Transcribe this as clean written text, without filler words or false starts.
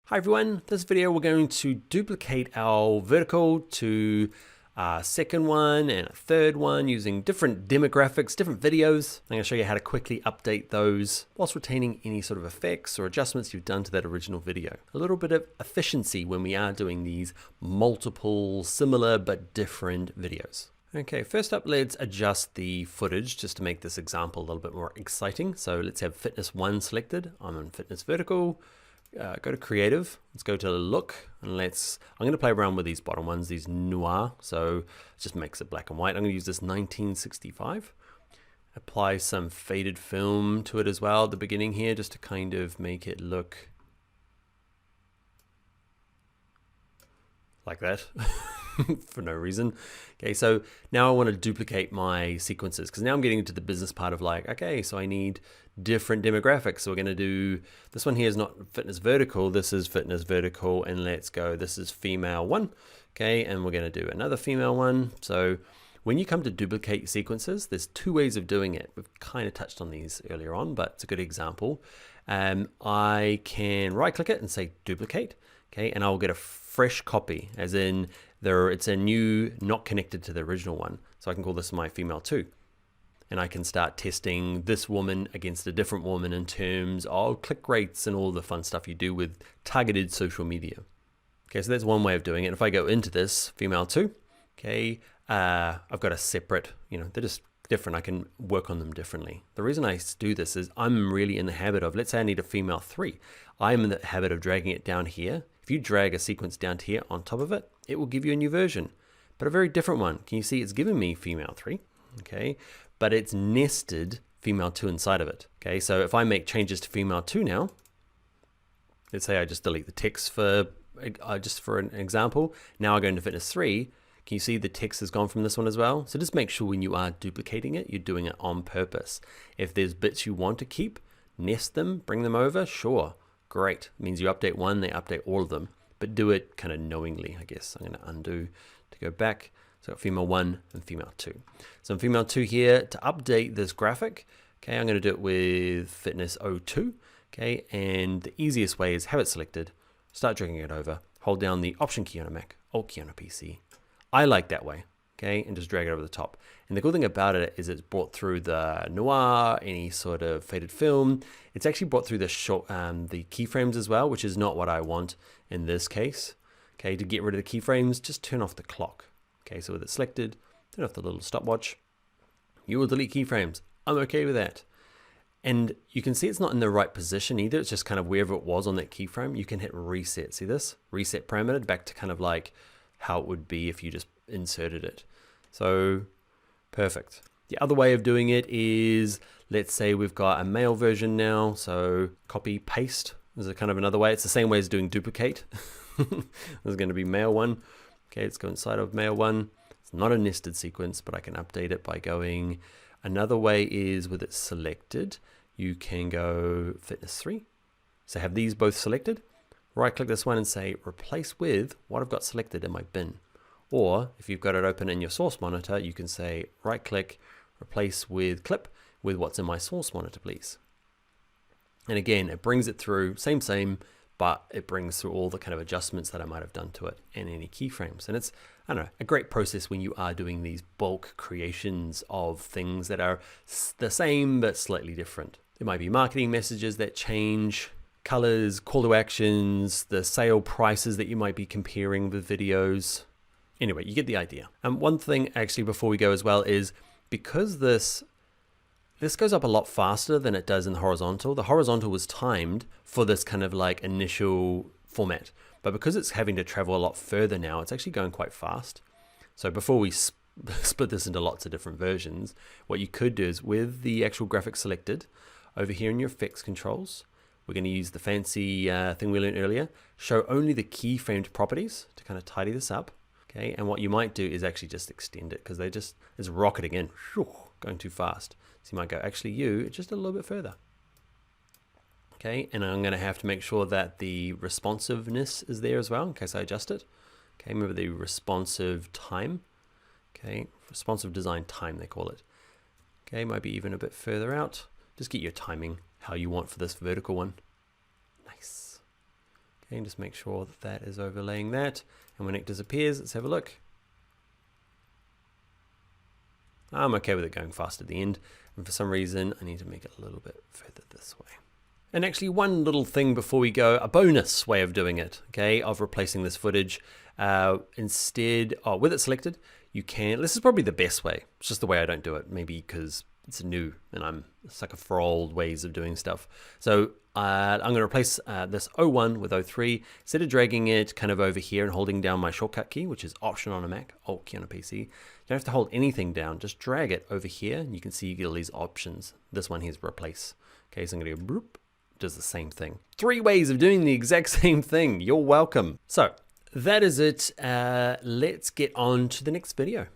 Hi everyone, this video we're going to duplicate our vertical to a second one and a third one using different demographics, different videos. I'm going to show you how to quickly update those whilst retaining any sort of effects or adjustments you've done to that original video. A little bit of efficiency when we are doing these multiple similar but different videos. Okay, first up, let's adjust the footage just to make this example a little bit more exciting. So let's have fitness 1 selected. I'm on fitness vertical. Go to creative, let's go to look, and I'm going to play around with these bottom ones, these noir, so it just makes it black and white. I'm going to use this 1965, apply some faded film to it as well at the beginning here, just to kind of make it look like that for no reason. Okay, so now I want to duplicate my sequences because now I'm getting into the business part of like, okay, so I need different demographics. So we're going to do, this one here is not fitness vertical, this is fitness vertical, and let's go, this is female 1. Okay, and we're going to do another female 1. So when you come to duplicate sequences, there's 2 ways of doing it. We've kind of touched on these earlier on, but it's a good example. I can right click it and say duplicate. Okay, and I'll get a fresh copy, as in it's a new, not connected to the original one. So I can call this my female 2. And I can start testing this woman against a different woman in terms of click rates and all the fun stuff you do with targeted social media. Okay, so that's one way of doing it. If I go into this female 2, okay, I've got a separate, they're just different. I can work on them differently. The reason I do this is I'm really in the habit of, let's say I need a female 3. I'm in the habit of dragging it down here. If you drag a sequence down to here on top of it, it will give you a new version, but a very different one. Can you see it's giving me female 3? Okay, but it's nested female 2 inside of it. Okay, so if I make changes to female 2 now, let's say I just delete the text for just for an example. Now I go into fitness 3. Can you see the text has gone from this one as well? So just make sure when you are duplicating it, you're doing it on purpose. If there's bits you want to keep, nest them, bring them over, sure, great. It means you update one, they update all of them, but do it kind of knowingly, I guess. I'm going to undo to go back. So I've got female 1 and female 2. So in female 2 here, to update this graphic, okay, I'm going to do it with fitness 02. Okay, and the easiest way is have it selected, start dragging it over, hold down the Option key on a Mac, Alt key on a PC. I like that way, okay, and just drag it over the top. And the cool thing about it is it's brought through the noir, any sort of faded film. It's actually brought through the keyframes as well, which is not what I want in this case. Okay, to get rid of the keyframes, just turn off the clock. Okay, so with it selected, turn off the little stopwatch. You will delete keyframes. I'm okay with that. And you can see it's not in the right position either. It's just kind of wherever it was on that keyframe. You can hit reset. See this? Reset parameter back to kind of like how it would be if you just inserted it. So perfect. The other way of doing it is, let's say we've got a male version now. So copy paste is a kind of another way. It's the same way as doing duplicate. There's going to be male 1. Okay, let's go inside of male 1. It's not a nested sequence, but I can update it by going. Another way is with it selected, you can go fitness 3. So have these both selected. Right click this one and say replace with what I've got selected in my bin. Or if you've got it open in your source monitor, you can say right click, replace with clip with what's in my source monitor, please. And again, it brings it through, same, but it brings through all the kind of adjustments that I might have done to it and any keyframes. And it's, I don't know, a great process when you are doing these bulk creations of things that are the same but slightly different. There might be marketing messages that change, colors, call to actions, the sale prices that you might be comparing with videos. Anyway, you get the idea. And one thing actually before we go as well is because this goes up a lot faster than it does in the horizontal. The horizontal was timed for this kind of like initial format, but because it's having to travel a lot further now, it's actually going quite fast. So before we split this into lots of different versions, what you could do is with the actual graphic selected over here in your effects controls, we're going to use the fancy thing we learned earlier, show only the keyframed properties to kind of tidy this up. Okay, and what you might do is actually just extend it because it's rocketing in, going too fast. So you might go, actually just a little bit further. Okay, and I'm going to have to make sure that the responsiveness is there as well in case I adjust it. Okay, remember the responsive time. Okay, responsive design time they call it. Okay, might be even a bit further out. Just get your timing how you want for this vertical one. Nice. Okay, just make sure that that is overlaying that. And when it disappears, let's have a look. I'm okay with it going fast at the end. And for some reason, I need to make it a little bit further this way. And actually one little thing before we go, a bonus way of doing it, okay, of replacing this footage. Instead, with it selected, you can, this is probably the best way. It's just the way I don't do it, maybe because it's new and I'm a sucker for old ways of doing stuff. So I'm going to replace this 01 with 03. Instead of dragging it kind of over here and holding down my shortcut key, which is Option on a Mac, Alt key on a PC, you don't have to hold anything down. Just drag it over here and you can see you get all these options. This one here is replace. Okay, so I'm going to go boop, does the same thing. 3 ways of doing the exact same thing. You're welcome. So that is it. Let's get on to the next video.